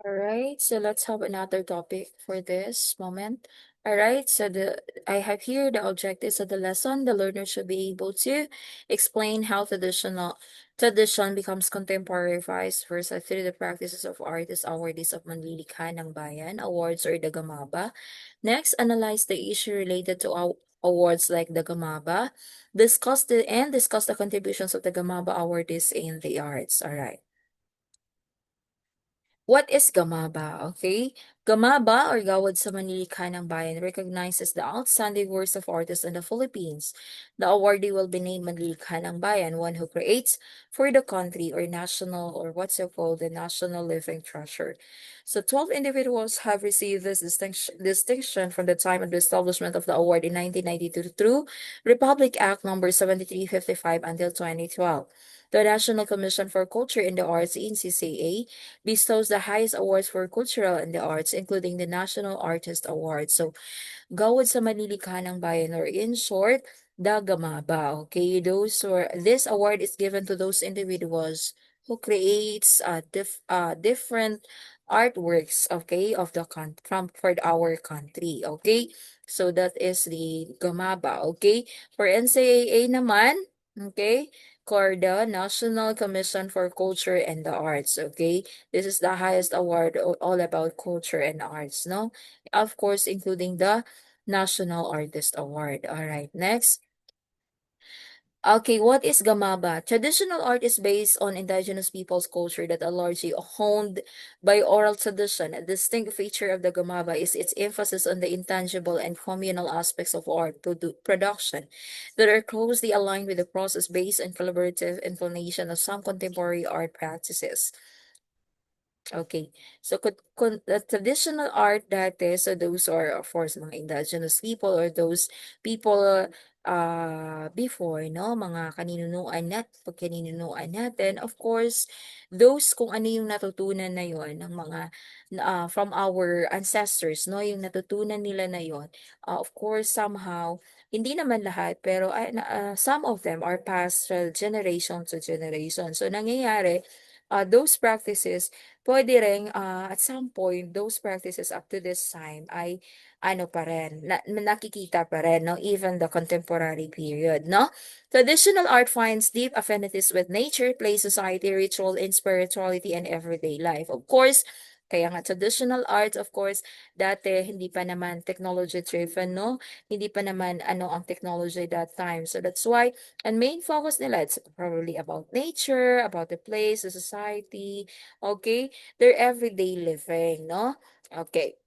All right, so let's have another topic for this moment. All right, so I have here the objectives of the lesson. The learner should be able to explain how tradition becomes contemporary vice versa through the practices of artists, awardees of Manlilikha ng Bayan, awards or the Gamaba. Next, analyze the issue related to awards like the Gamaba. Discuss the contributions of the Gamaba awardees in the arts. All right. What is Gamaba? Okay. Gamaba or Gawad sa Manlilikha ng Bayan recognizes the outstanding works of artists in the Philippines. The awardee will be named Manlilikha ng Bayan, one who creates for the country or national or what's it called the national living treasure. So 12 individuals have received this distinction from the time of the establishment of the award in 1992 through Republic Act number 7355 until 2012. The National Commission for Culture in the Arts in CCA bestows the highest awards for cultural and the arts, including the National Artist Award. So, Gawad sa Manlilikha ng Bayan, or in short, the Gamaba. Okay, this award is given to those individuals who creates different artworks, okay, of the from for our country. Okay, so that is the Gamaba. Okay, for NCAA naman, okay, CORDA, National Commission for Culture and the Arts. Okay, this is the highest award all about culture and arts, no? Of course, including the National Artist Award. All right, next. Okay, what is Gamaba? Traditional art is based on indigenous people's culture that are largely honed by oral tradition. A distinct feature of the Gamaba is its emphasis on the intangible and communal aspects of art production that are closely aligned with the process based and collaborative inclination of some contemporary art practices. Okay. So, the traditional art dati, so those are, of course, mga indigenous people or those people before, no? Mga pagkaninunuan natin. Of course, those kung ano yung natutunan na yon ng mga from our ancestors, no? Yung natutunan nila na yon. Of course, somehow, hindi naman lahat, pero some of them are passed from generation to generation. So, nangyayari, those practices pwede ring, at some point, those practices up to this time ay ano pa rin, nakikita pa rin, no? Even the contemporary period, no? Traditional art finds deep affinities with nature, place, society, ritual, and spirituality, and everyday life. Of course, kaya nga traditional art, of course, dati hindi pa naman technology driven, no? Hindi pa naman ano ang technology that time. So that's why, and main focus nila, it's probably about nature, about the place, the society, okay? Their everyday living, no? Okay.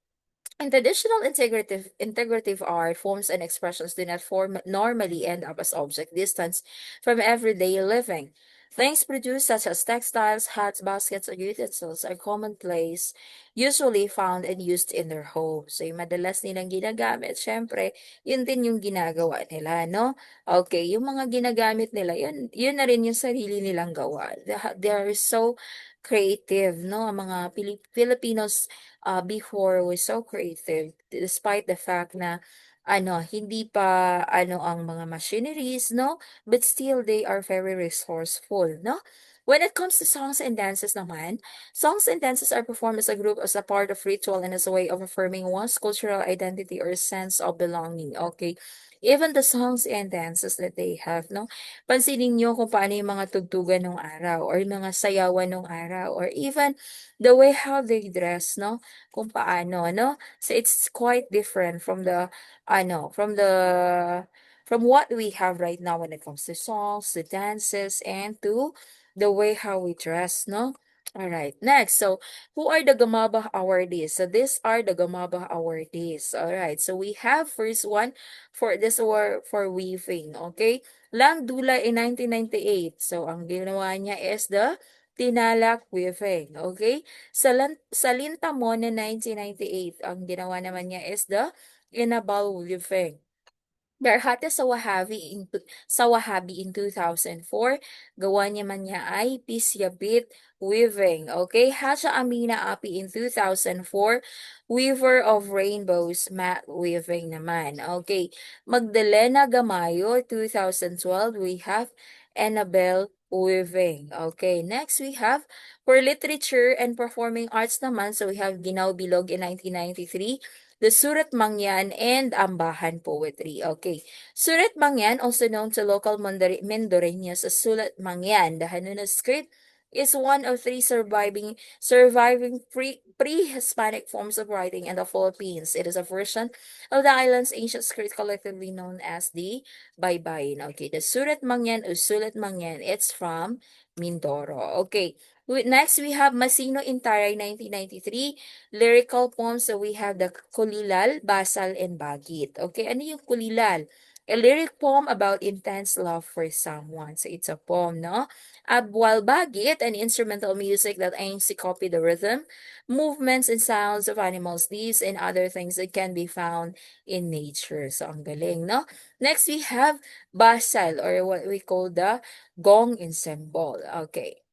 In traditional integrative art, forms and expressions do not normally end up as object distance from everyday living. Things produced such as textiles, hats, baskets, or utensils are commonplace, usually found and used in their homes. So, yung madalas nilang ginagamit, syempre, yun din yung ginagawa nila, no? Okay, yung mga ginagamit nila, yun na rin yung sarili nilang gawa. They're so creative, no? Ang mga Filipinos before was so creative despite the fact na hindi pa ang mga machineries, no? But still they are very resourceful, no? When it comes to songs and dances naman, songs and dances are performed as a group, as a part of ritual, and as a way of affirming one's cultural identity or sense of belonging. Okay. Even the songs and dances that they have, no? Pansinin nyo kung paano yung mga tugtugan ng araw or yung mga sayawan ng araw or even the way how they dress, no? Kung paano, no? So it's quite different from from what we have right now when it comes to songs, to dances, and to the way how we dress, no? All right. Next, so who are the Gamaba awardees? So these are the Gamaba awardees. All right. So we have first one for this award for weaving. Okay. Lang Dula in 1998. So ang ginawa niya is the Tinalak weaving. Okay. Sa Lintamon na 1998, ang ginawa naman niya is the Inabal weaving. Darhata sa Wahabi in 2004, gawa niya ay Pisyabit weaving. Okay, Hasha Amina Api in 2004, Weaver of Rainbows mat weaving naman. Okay, Magdalena Gamayo 2012, we have Annabelle weaving. Okay, next we have for literature and performing arts naman, so we have Ginaw Bilog in 1993, the Surat Mangyan and Ambahan Poetry. Okay, Surat Mangyan, also known to local Mindoreños as Sulat Mangyan, the Hanunas script, is one of three surviving pre-Hispanic forms of writing in the Philippines. It is a version of the island's ancient script collectively known as the Baybayin. Okay, the Surat Mangyan or Sulat Mangyan, it's from Mindoro. Okay, next we have Masino Intaray 1993, lyrical poems. So we have the Kulilal, Basal, and Bagit. Okay, ano yung Kulilal? A lyric poem about intense love for someone. So it's a poem, no? While Bagit, an instrumental music that aims to copy the rhythm, movements, and sounds of animals, these and other things that can be found in nature. So ang galing, no? Next, we have basal or what we call the gong ensemble. Okay.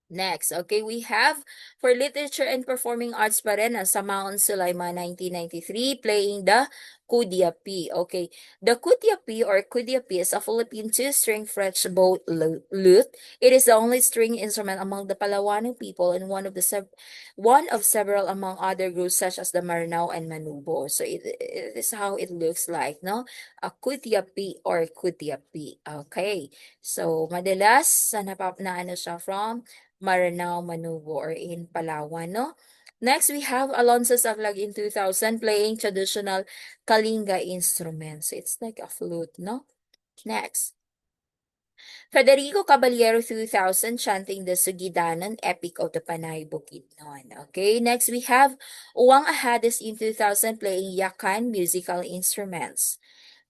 Next, okay, we have for literature and performing arts pa rin sa Mount Sulaiman 1993 playing the Kudyapi. Okay, the Kudyapi or Kudyapi is a Philippine two-string French boat lute. It is the only string instrument among the Palawano people and one of several among other groups such as the Maranao and Manubo. So it is how it looks like, no? A Kudyapi or Kudyapi. Okay. So madalas na ano siya from Maranao, Manubo, or in Palawan, no? Next, we have Alonso Saglag in 2000 playing traditional Kalinga instruments. It's like a flute, no? Next, Federico Caballero 2000 chanting the Sugidanan epic of the Panay Bukidnon. Okay, next we have Uwang Ahades in 2000 playing Yakan musical instruments.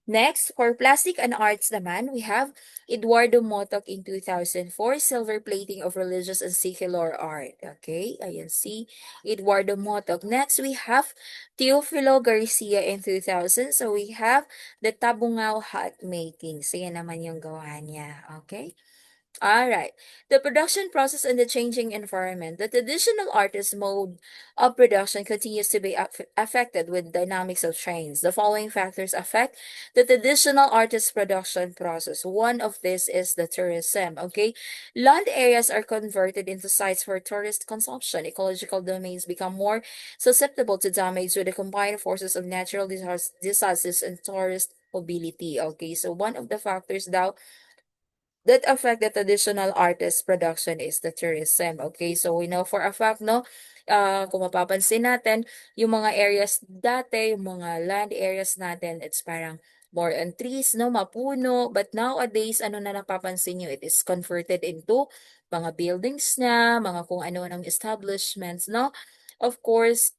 Next, for plastic and arts naman, we have Eduardo Motok in 2004, silver plating of religious and secular art. Okay, ayan si Eduardo Motok. Next, we have Teofilo Garcia in 2000. So, we have the Tabungao hat making. So, yan naman yung gawa niya. Okay. All right. The production process and the changing environment. The traditional artist mode of production continues to be affected with dynamics of change. The following factors affect the traditional artist production process. One of this is the tourism. Okay. Land areas are converted into sites for tourist consumption. Ecological domains become more susceptible to damage with the combined forces of natural disasters and tourist mobility. Okay. So one of the factors now that affect the traditional artist production is the tourism. Okay, so we know for a fact, no, kung mapapansin natin, yung mga areas dati, yung mga land areas natin, it's parang more on trees, no, mapuno. But nowadays, ano na napapansin nyo, it is converted into mga buildings na, mga kung ano ng establishments, no. Of course,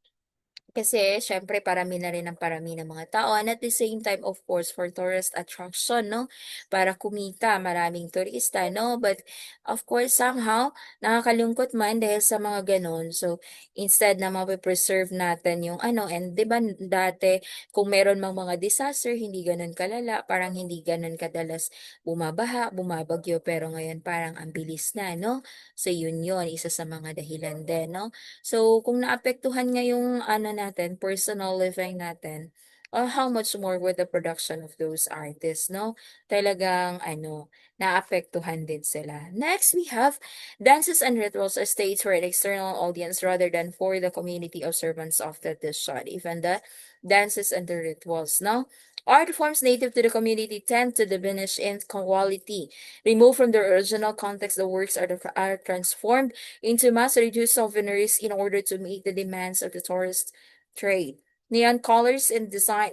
kasi syempre parami na rin ang parami ng mga tao and at the same time of course for tourist attraction, no, para kumita maraming turista, no, but of course somehow nakakalungkot man dahil sa mga ganon. So instead na mape-preserve natin yung ano, and 'di ba dati kung meron mang mga disaster hindi ganon kalala, parang hindi ganon kadalas bumabaha, bumabagyo, pero ngayon parang ang bilis na, no. So yun isa sa mga dahilan din, no. So, kung naapektuhan nga yung ano natin, personal living natin, how much more with the production of those artists, no? Talagang ano, naapektuhan din sila. Next, we have dances and rituals are staged for an external audience rather than for the community observance of the tradition. Even the dances and the rituals, no? Art forms native to the community tend to diminish in quality. Removed from their original context, the works are transformed into mass-reduced souvenirs in order to meet the demands of the tourist trade. Neon colors and design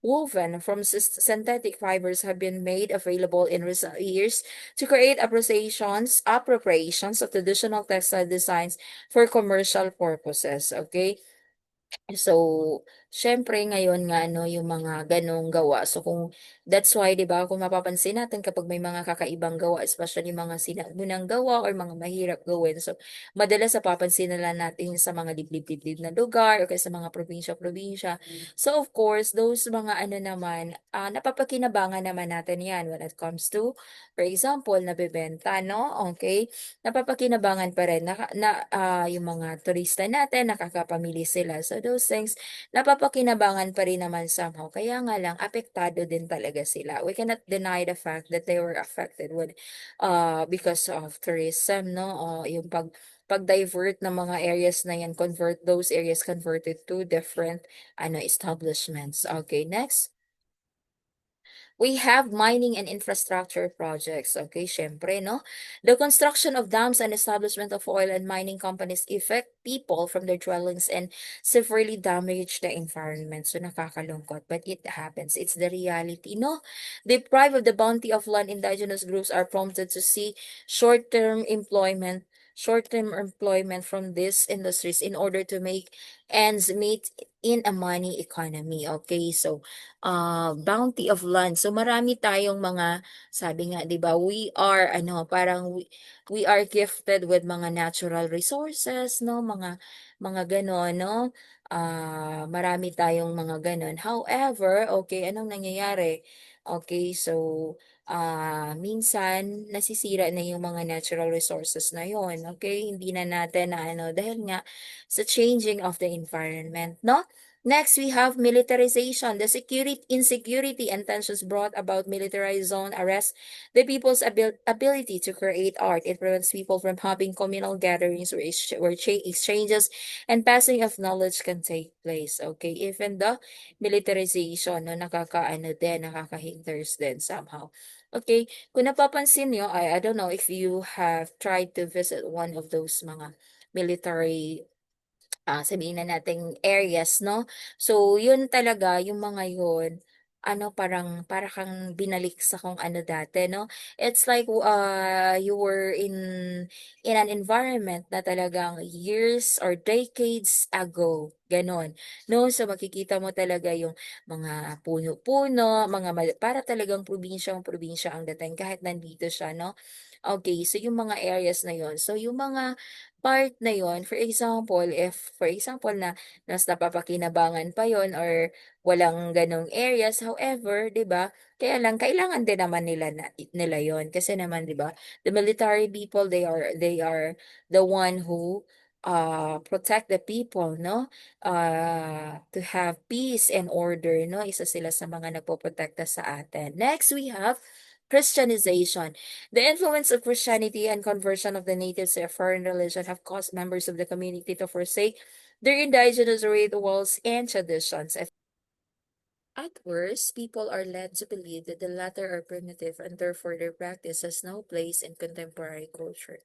woven from synthetic fibers have been made available in recent years to create appropriations of traditional textile designs for commercial purposes. Okay, so, syempre ngayon nga ano yung mga ganong gawa. So kung that's why 'di ba kung mapapansin natin kapag may mga kakaibang gawa, especially mga sinaunang gawa or mga mahirap gawin. So madalas napapansin na lang natin sa mga liblib-liblib na lugar o kaya sa mga probinsya-probinsya. So of course, those mga ano naman, napapakinabangan naman natin 'yan when it comes to, for example, nabebenta, no? Okay? Napapakinabangan pa rin yung mga turista natin, nakakapamili sila. So those things, napapakinabangan pa rin naman somehow. Kaya nga lang, apektado din talaga sila. We cannot deny the fact that they were affected with, because of tourism, no? Yung pag-divert ng mga areas na yan, convert those areas converted to different, establishments. Okay, next. We have mining and infrastructure projects. Okay, syempre, no? The construction of dams and establishment of oil and mining companies affect people from their dwellings and severely damage the environment. So, nakakalungkot, but it happens. It's the reality, no? Deprived of the bounty of land, indigenous groups are prompted to see short-term employment short-term employment from these industries in order to make ends meet in a money economy. Okay, so bounty of land. So marami tayong mga, sabi nga, 'di ba, we are parang we are gifted with mga natural resources, no, mga ganon, no. Marami tayong mga ganon. However, okay, anong nangyayari? Okay, so minsan nasisira na yung mga natural resources na yon. Okay, hindi na natin na dahil nga sa changing of the environment, no? Next, we have militarization. The security, insecurity and tensions brought about militarized zone arrest the people's ability to create art. It prevents people from having communal gatherings where exchanges and passing of knowledge can take place. Okay, even the militarization, no, nakakaano din, nakakahinders din somehow. Okay, kung napapansin nyo, I don't know if you have tried to visit one of those mga military, sabihin na nating areas, no? So, yun talaga, yung mga yun, para kang binalik sa kung ano dati, no? It's like, you were in an environment na talagang years or decades ago, ganon. No? So, makikita mo talaga yung mga puno-puno, para talagang probinsyang-probinsya ang dating kahit nandito siya, no? Okay, so yung mga areas na yon. So, yung mga part na yon, for example, if for example na nas napapakinabangan pa yon or walang ganong areas, however, 'di ba? Kaya lang kailangan din naman nila yon kasi naman 'di ba? The military people, they are the one who protect the people, no? To have peace and order, no? Isa sila sa mga nagpoprotekta sa atin. Next, we have Christianization. The influence of Christianity and conversion of the natives to a foreign religion have caused members of the community to forsake their indigenous rituals and traditions. At worst, people are led to believe that the latter are primitive and therefore their practice has no place in contemporary culture.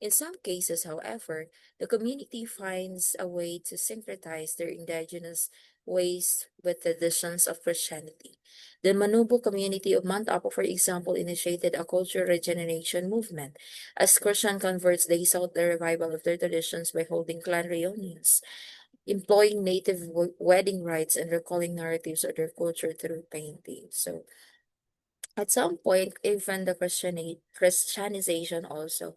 In some cases, however, the community finds a way to syncretize their indigenous ways with the traditions of Christianity. The Manubo community of Mount Apo, for example, initiated a cultural regeneration movement. As Christian converts, they sought the revival of their traditions by holding clan reunions, employing native wedding rites, and recalling narratives of their culture through painting. So, at some point, even the Christianization also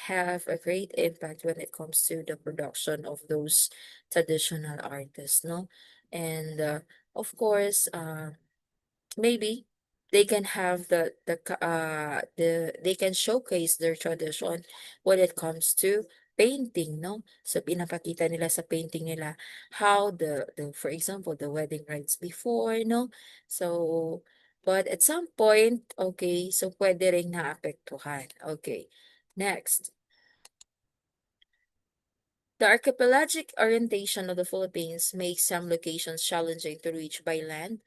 have a great impact when it comes to the production of those traditional artists, no? And of course, maybe they can have they can showcase their tradition when it comes to painting, no? So pinapakita nila sa painting nila how the for example the wedding rites before, no? So but at some point, okay, so pwede ring naapektuhan. Okay, next. The archipelagic orientation of the Philippines makes some locations challenging to reach by land,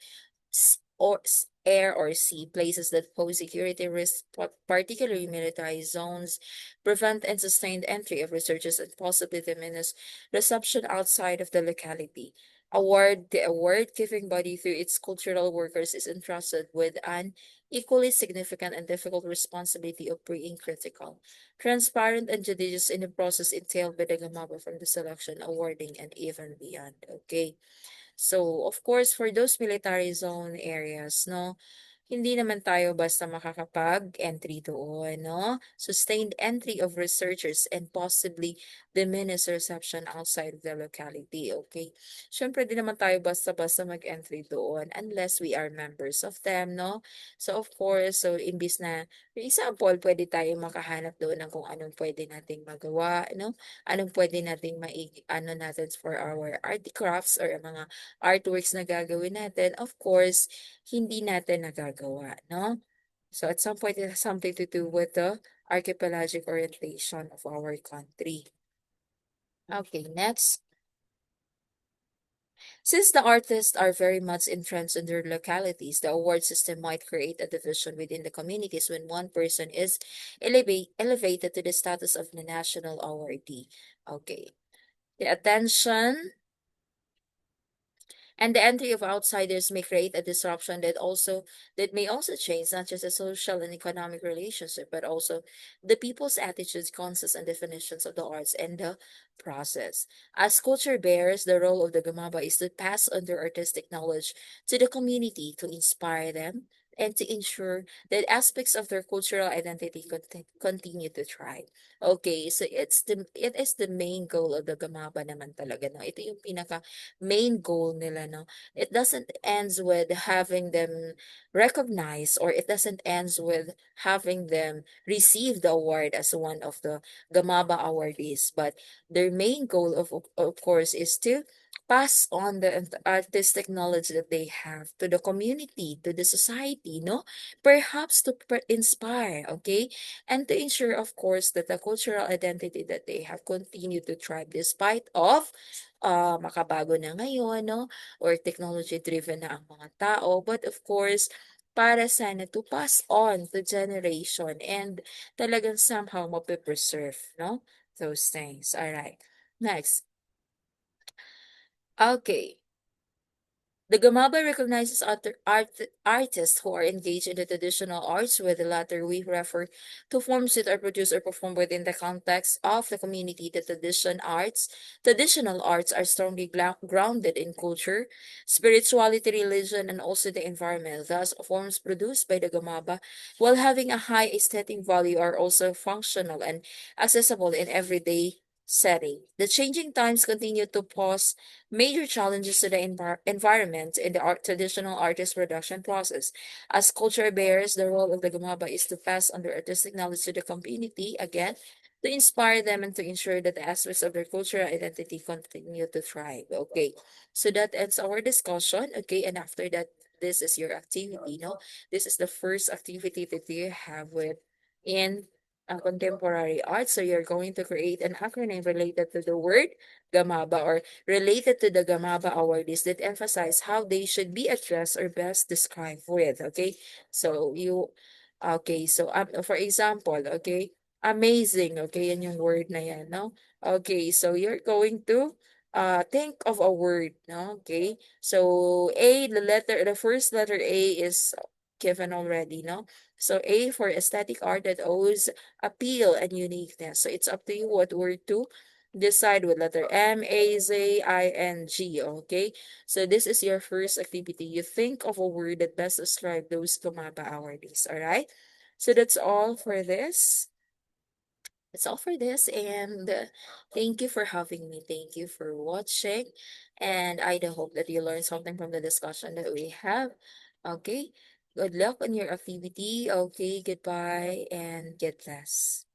air or sea. Places that pose security risks, particularly militarized zones, prevent and sustained entry of researchers and possibly diminish reception outside of the locality. The award giving body through its cultural workers is entrusted with an equally significant and difficult responsibility of being critical, transparent, and judicious in the process entailed by the Gamaba from the selection, awarding, and even beyond. Okay. So, of course, for those military zone areas, no, hindi naman tayo basta makakapag-entry doon, no? Sustained entry of researchers and possibly diminished reception outside of the locality, okay? Siyempre, di naman tayo basta-basta mag-entry doon unless we are members of them, no? So, of course, so imbis na For example, pwede tayong makahanap doon ng kung anong pwede nating magawa, no? Anong pwede nating ano natin for our art crafts or mga artworks na gagawin natin. Of course, hindi natin nagagawa, no? So at some point, it has something to do with the archipelagic orientation of our country. Okay, next. Since the artists are very much entrenched in their localities, the award system might create a division within the communities when one person is elevated to the status of the national awardee. Okay. The attention and the entry of outsiders may create a disruption that may also change not just the social and economic relationship, but also the people's attitudes, concepts, and definitions of the arts and the process. As culture bearers, the role of the Gamaba is to pass on their artistic knowledge to the community to inspire them and to ensure that aspects of their cultural identity continue to thrive. Okay, so it is the main goal of the Gamaba naman talaga, no? Ito yung pinaka main goal nila, no? It doesn't ends with having them recognized, or it doesn't ends with having them receive the award as one of the Gamaba awardees, but their main goal of course is to pass on the artistic knowledge that they have to the community, to the society, no? Perhaps to inspire, okay? And to ensure, of course, that the cultural identity that they have continue to thrive despite of makabago na ngayon, no? Or technology-driven na ang mga tao. But of course, para sana to pass on to generation and talagang somehow mapipreserve, no? Those things. All right. Next. Okay. The Gamaba recognizes artists who are engaged in the traditional arts, with the latter we refer to forms that are produced or performed within the context of the community. The traditional arts are strongly grounded in culture, spirituality, religion, and also the environment. Thus, forms produced by the Gamaba, while having a high aesthetic value, are also functional and accessible in everyday setting. The changing times continue to pose major challenges to the environment in the traditional artist production process. As culture bearers, the role of the Gamaba is to pass on their artistic knowledge to the community, again, to inspire them and to ensure that the aspects of their cultural identity continue to thrive. Okay, so that ends our discussion. Okay, and after that, this is your activity. No, this is the first activity that you have with in contemporary art. So you're going to create an acronym related to the word Gamaba, or related to the Gamaba awardees, that emphasize how they should be addressed or best described with. Okay, so for example, okay, amazing. Okay, yan yung word na yan, no? Okay, so you're going to think of a word, no? Okay, so the first letter A is given already, no? So A for aesthetic art that owes appeal and uniqueness. So it's up to you what word to decide with letter M, A, Z, I, N, G. Okay? So this is your first activity. You think of a word that best describe those Gamaba awardees. Alright? So that's all for this. That's all for this. And thank you for having me. Thank you for watching. And I do hope that you learned something from the discussion that we have. Okay? Good luck on your activity. Okay, goodbye and get blessed.